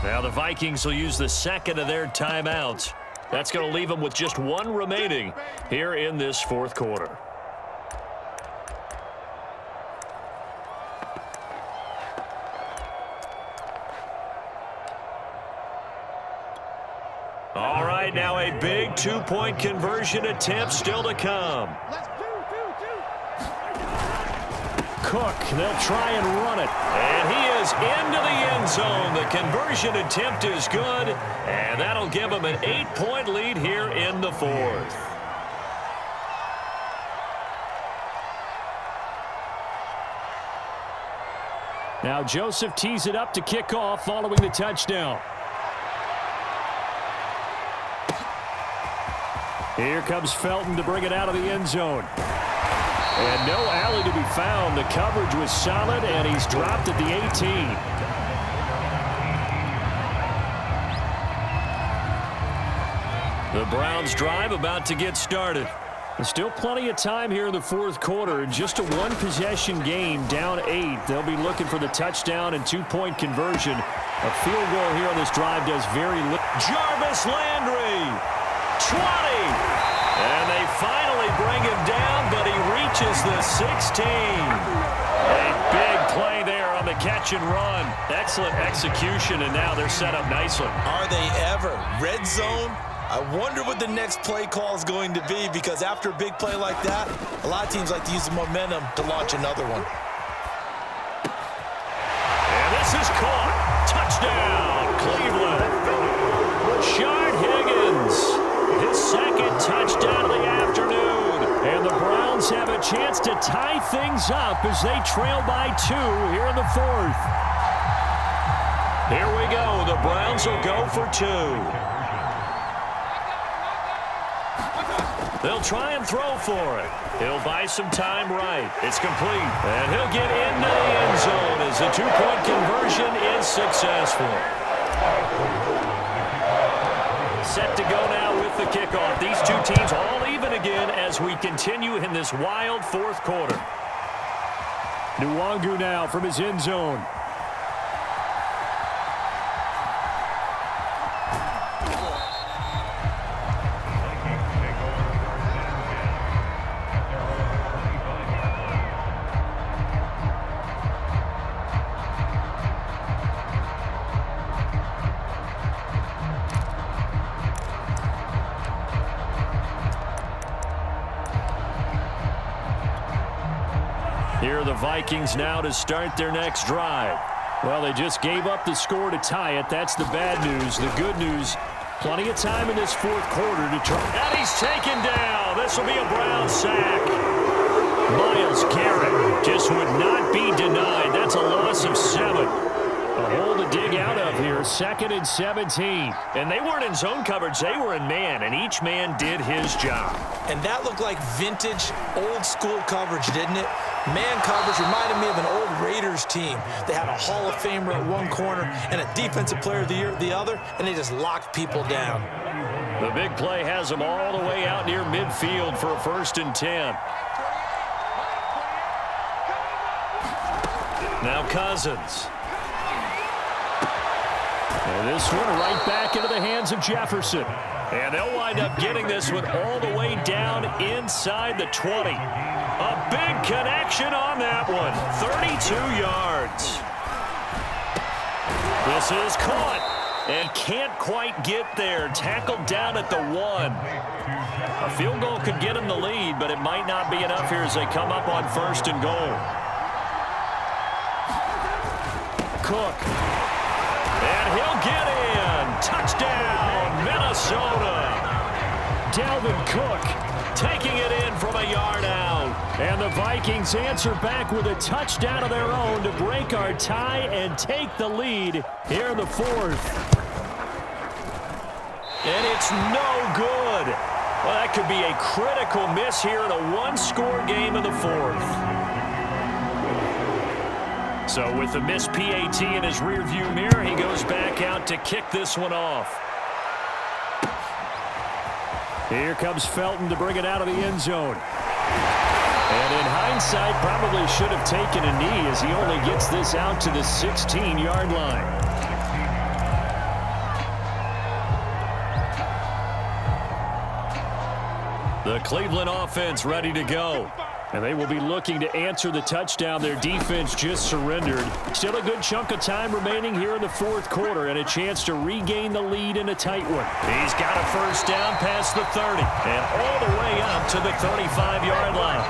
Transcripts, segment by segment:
Now the Vikings will use the second of their timeouts. That's going to leave them with just one remaining here in this fourth quarter. All right, now a big two-point conversion attempt still to come. Cook, they'll try and run it. And he is into the end zone. The conversion attempt is good, and that'll give him an 8-point lead here in the fourth. Now Joseph tees it up to kick off following the touchdown. Here comes Felton to bring it out of the end zone. And no alley to be found. The coverage was solid, and he's dropped at the 18. The Browns drive about to get started. There's still plenty of time here in the fourth quarter. Just a one-possession game, down 8. They'll be looking for the touchdown and two-point conversion. A field goal here on this drive does very little. Jarvis Landry, 20. And they finally bring him down, but he reaches the 16. A big play there on the catch and run. Excellent execution, and now they're set up nicely. Are they ever? Red zone? I wonder what the next play call is going to be, because after a big play like that, a lot of teams like to use the momentum to launch another one. And this is caught. Touchdown, Cleveland. Rashard Higgins, his second touchdown of the afternoon. And the Browns have a chance to tie things up as they trail by 2 here in the fourth. Here we go. The Browns will go for 2. They'll try and throw for it. He'll buy some time right. It's complete. And he'll get into the end zone as the two-point conversion is successful. Set to go now with the kickoff. These two teams all even again as we continue in this wild fourth quarter. Nwangu now from his end zone. Here are the Vikings now to start their next drive. Well, they just gave up the score to tie it. That's the bad news. The good news, plenty of time in this fourth quarter to try. And he's taken down. This will be a Brown sack. Myles Garrett just would not be denied. That's a loss of 7. A hole to dig out of here. 2nd and 17. And they weren't in zone coverage. They were in man, and each man did his job. And that looked like vintage, old-school coverage, didn't it? Man coverage reminded me of an old Raiders team. They had a Hall of Famer at one corner and a Defensive Player of the Year at the other, and they just locked people down. The big play has them all the way out near midfield for a 1st and 10. Now Cousins. And this one right back into the hands of Jefferson. And they'll wind up getting this one all the way down inside the 20. A big connection on that one. 32 yards. This is caught. And can't quite get there. Tackled down at the 1. A field goal could get him the lead, but it might not be enough here as they come up on 1st and goal. Cook. And he'll get in. Touchdown, Minnesota. Dalvin Cook taking it in from a yard out. And the Vikings answer back with a touchdown of their own to break our tie and take the lead here in the fourth. And it's no good. Well, that could be a critical miss here in a one-score game in the fourth. So with the missed PAT in his rearview mirror, he goes back out to kick this one off. Here comes Felton to bring it out of the end zone. And in hindsight, probably should have taken a knee as he only gets this out to the 16-yard line. The Cleveland offense ready to go. And they will be looking to answer the touchdown their defense just surrendered. Still a good chunk of time remaining here in the fourth quarter and a chance to regain the lead in a tight one. He's got a first down past the 30 and all the way up to the 35-yard line.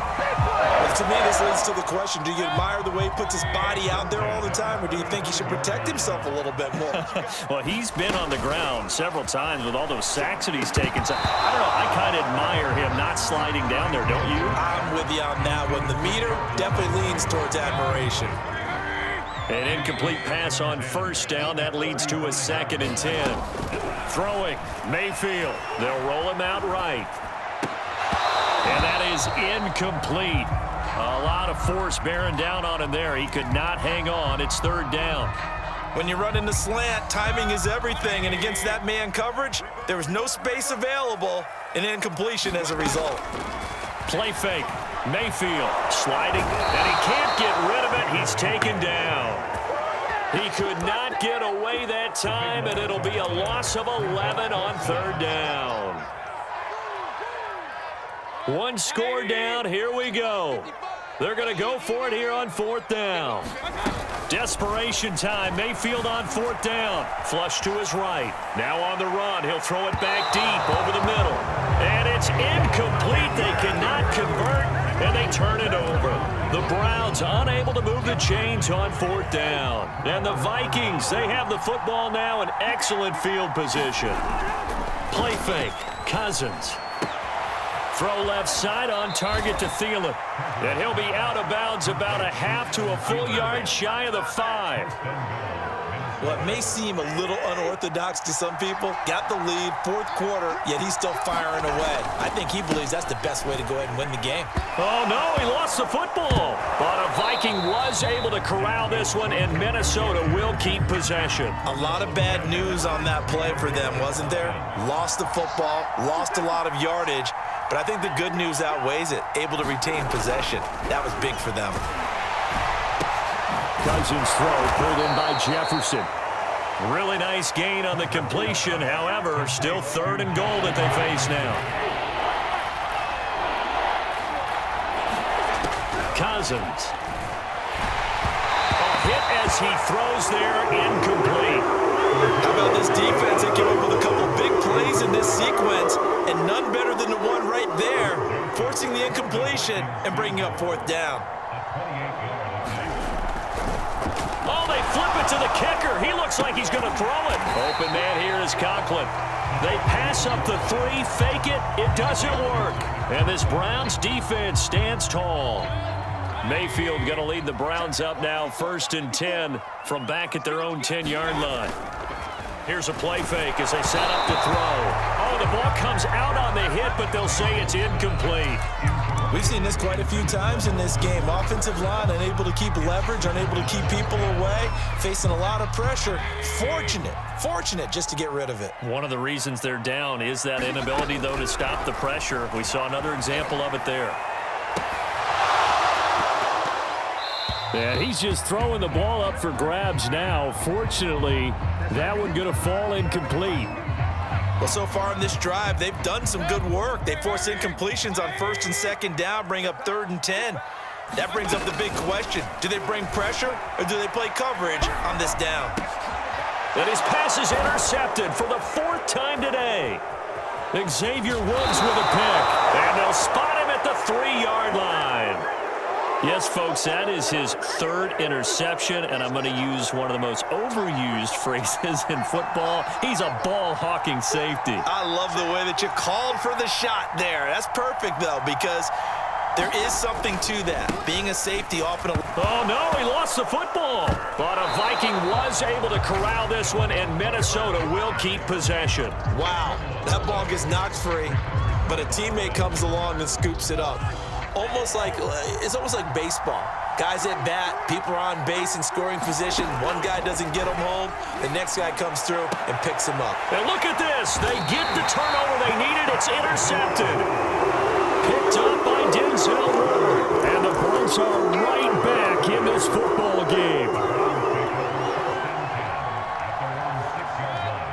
Well, to me, this leads to the question, do you admire the way he puts his body out there all the time, or do you think he should protect himself a little bit more? Well, he's been on the ground several times with all those sacks that he's taken. So, I don't know, I kind of admire him not sliding down there, don't you? I'm with you on that one. The meter definitely leans towards admiration. An incomplete pass on first down. That leads to a 2nd and 10. Throwing, Mayfield. They'll roll him out right. And that is incomplete. A lot of force bearing down on him there. He could not hang on. It's 3rd down. When you run in the slant, timing is everything. And against that man coverage, there was no space available. An incompletion as a result. Play fake. Mayfield sliding, and he can't get rid of it. He's taken down. He could not get away that time, and it'll be a loss of 11 on 3rd down. One score down. Here we go. They're going to go for it here on 4th down. Desperation time. Mayfield on 4th down. Flush to his right. Now on the run. He'll throw it back deep over the middle. And it's incomplete. They cannot convert, and they turn it over. The Browns unable to move the chains on 4th down. And the Vikings, they have the football now in excellent field position. Play fake. Cousins. Throw left side on target to Thielen. And he'll be out of bounds about a half to a full yard shy of the 5. What may seem a little unorthodox to some people, got the lead, 4th quarter, yet he's still firing away. I think he believes that's the best way to go ahead and win the game. Oh, no, he lost the football. But a Viking was able to corral this one, and Minnesota will keep possession. A lot of bad news on that play for them, wasn't there? Lost the football, lost a lot of yardage, but I think the good news outweighs it. Able to retain possession. That was big for them. Cousins throw pulled in by Jefferson. Really nice gain on the completion. However, still 3rd and goal that they face now. Cousins. A hit as he throws there, incomplete. How about this defense? They came up with a couple big plays in this sequence, and none better than the one right there, forcing the incompletion and bringing up 4th down. Oh, they flip it to the kicker. He looks like he's going to throw it. Open man here is Conklin. They pass up the 3, fake it. It doesn't work. And this Browns defense stands tall. Mayfield going to lead the Browns up now 1st and 10 from back at their own 10-yard line. Here's a play fake as they set up to throw. Oh, the ball comes out on the hit, but they'll say it's incomplete. We've seen this quite a few times in this game. Offensive line unable to keep leverage, unable to keep people away, facing a lot of pressure. Fortunate just to get rid of it. One of the reasons they're down is that inability, though, to stop the pressure. We saw another example of it there. And he's just throwing the ball up for grabs now. Fortunately, that one going to fall incomplete. Well, so far in this drive, they've done some good work. They force incompletions on 1st and 2nd down, bring up 3rd and 10. That brings up the big question. Do they bring pressure or do they play coverage on this down? And his pass is intercepted for the 4th time today. Xavier Woods with a pick. And they'll spot him at the 3-yard line. Yes, folks, that is his 3rd interception, and I'm going to use one of the most overused phrases in football. He's a ball-hawking safety. I love the way that you called for the shot there. That's perfect, though, because there is something to that. Being a safety often... Oh, no, he lost the football. But a Viking was able to corral this one, and Minnesota will keep possession. Wow, that ball gets knocked free, but a teammate comes along and scoops it up. It's almost like baseball. Guys at bat, people are on base in scoring position. One guy doesn't get them home. The next guy comes through and picks him up. And look at this. They get the turnover they needed. It's intercepted. Picked up by Denzel Ward. And the Browns are right back in this football game.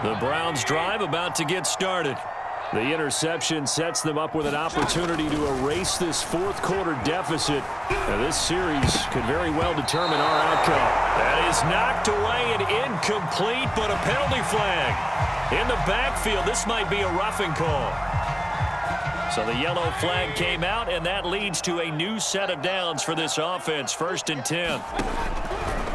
The Browns drive about to get started. The interception sets them up with an opportunity to erase this fourth quarter deficit. Now, this series could very well determine our outcome. That is knocked away and incomplete, but a penalty flag. In the backfield, this might be a roughing call. So the yellow flag came out, and that leads to a new set of downs for this offense. 1st and 10.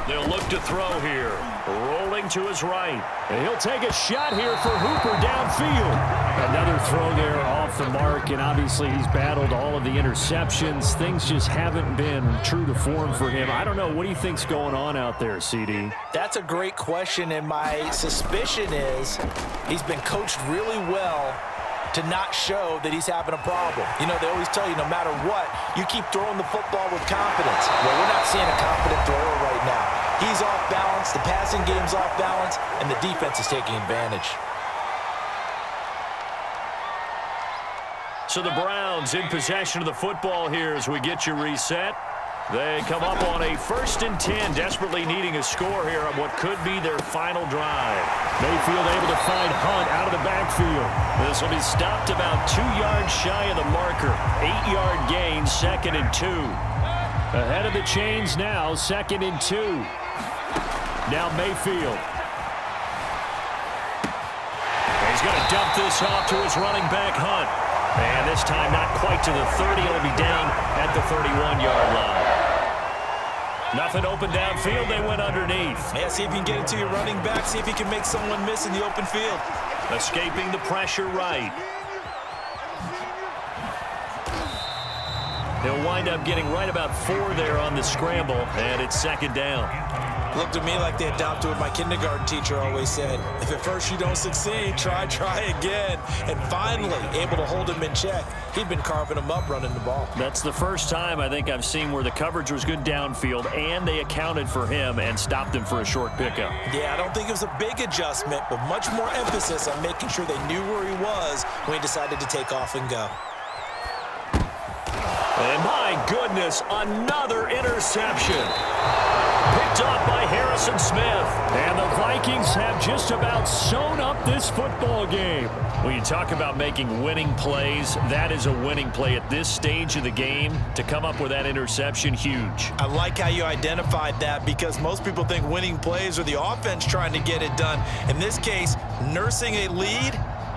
They'll look to throw here. Rolling to his right. And he'll take a shot here for Hooper downfield. Another throw there off the mark, and obviously he's battled all of the interceptions. Things just haven't been true to form for him. I don't know. What do you think's going on out there, CD? That's a great question, and my suspicion is he's been coached really well to not show that he's having a problem. You know, they always tell you no matter what, you keep throwing the football with confidence. Well, we're not seeing a confident thrower right now. He's off balance, the passing game's off balance, and the defense is taking advantage. So the Browns in possession of the football here as we get you reset. They come up on a 1st and 10, desperately needing a score here on what could be their final drive. Mayfield able to find Hunt out of the backfield. This will be stopped about 2 yards shy of the marker. 8-yard gain, 2nd and 2. Ahead of the chains now, 2nd and 2. Now Mayfield. He's going to dump this off to his running back, Hunt. And this time not quite to the 30. It'll be down at the 31-yard line. Nothing open downfield. They went underneath. Yeah, see if you can get it to your running back. See if you can make someone miss in the open field. Escaping the pressure right. He'll wind up getting right about 4 there on the scramble, and it's 2nd down. Looked to me like they adopted what my kindergarten teacher always said. If at first you don't succeed, try again. And finally, able to hold him in check. He'd been carving him up running the ball. That's the first time I think I've seen where the coverage was good downfield, and they accounted for him and stopped him for a short pickup. Yeah, I don't think it was a big adjustment, but much more emphasis on making sure they knew where he was when he decided to take off and go. And my goodness, another interception. Picked off by Harrison Smith. And the Vikings have just about sewn up this football game. When you talk about making winning plays, that is a winning play at this stage of the game. To come up with that interception, huge. I like how you identified that because most people think winning plays are the offense trying to get it done. In this case, nursing a lead,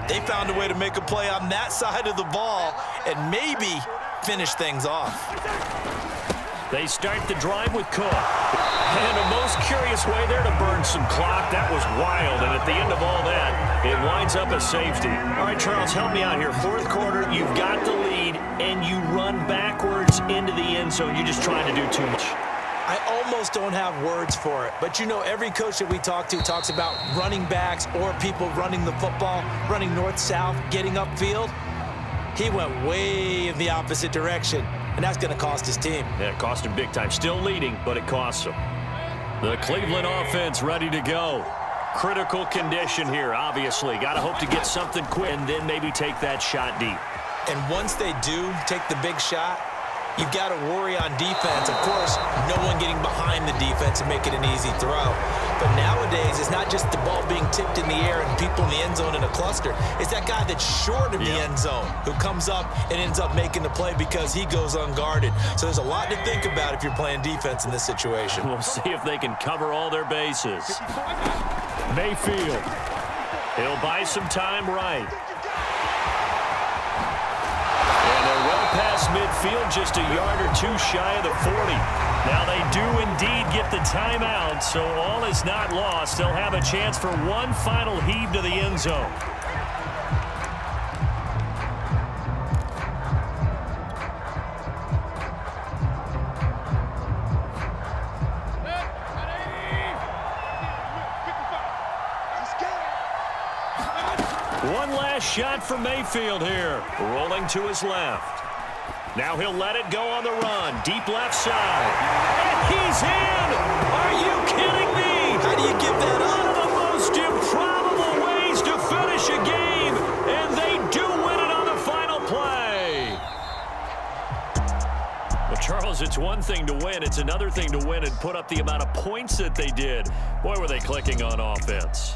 they found a way to make a play on that side of the ball and maybe finish things off. They start the drive with Cook. And a most curious way there to burn some clock. That was wild, and at the end of all that, it winds up a safety. All right, Charles, help me out here. 4th quarter, you've got the lead, and you run backwards into the end zone. You're just trying to do too much. I almost don't have words for it, but you know every coach that we talk to talks about running backs or people running the football, running north-south, getting upfield. He went way in the opposite direction, and that's going to cost his team. Yeah, it cost him big time. Still leading, but it costs him. The Cleveland offense ready to go. Critical condition here, obviously. Got to hope to get something quick and then maybe take that shot deep. And once they do take the big shot, you've got to worry on defense. Of course, no one getting behind the defense and make it an easy throw. But nowadays, it's not just the ball being tipped in the air and people in the end zone in a cluster. It's that guy that's short of the end zone who comes up and ends up making the play because he goes unguarded. So there's a lot to think about if you're playing defense in this situation. We'll see if they can cover all their bases. Mayfield. He'll buy some time right. Past midfield, just a yard or 2 shy of the 40. Now they do indeed get the timeout, so all is not lost. They'll have a chance for one final heave to the end zone. One last shot for Mayfield here. Rolling to his left. Now he'll let it go on the run. Deep left side. And he's in! Are you kidding me? How do you give that up? One of the most improbable ways to finish a game. And they do win it on the final play. Well, Charles, it's one thing to win. It's another thing to win and put up the amount of points that they did. Boy, were they clicking on offense.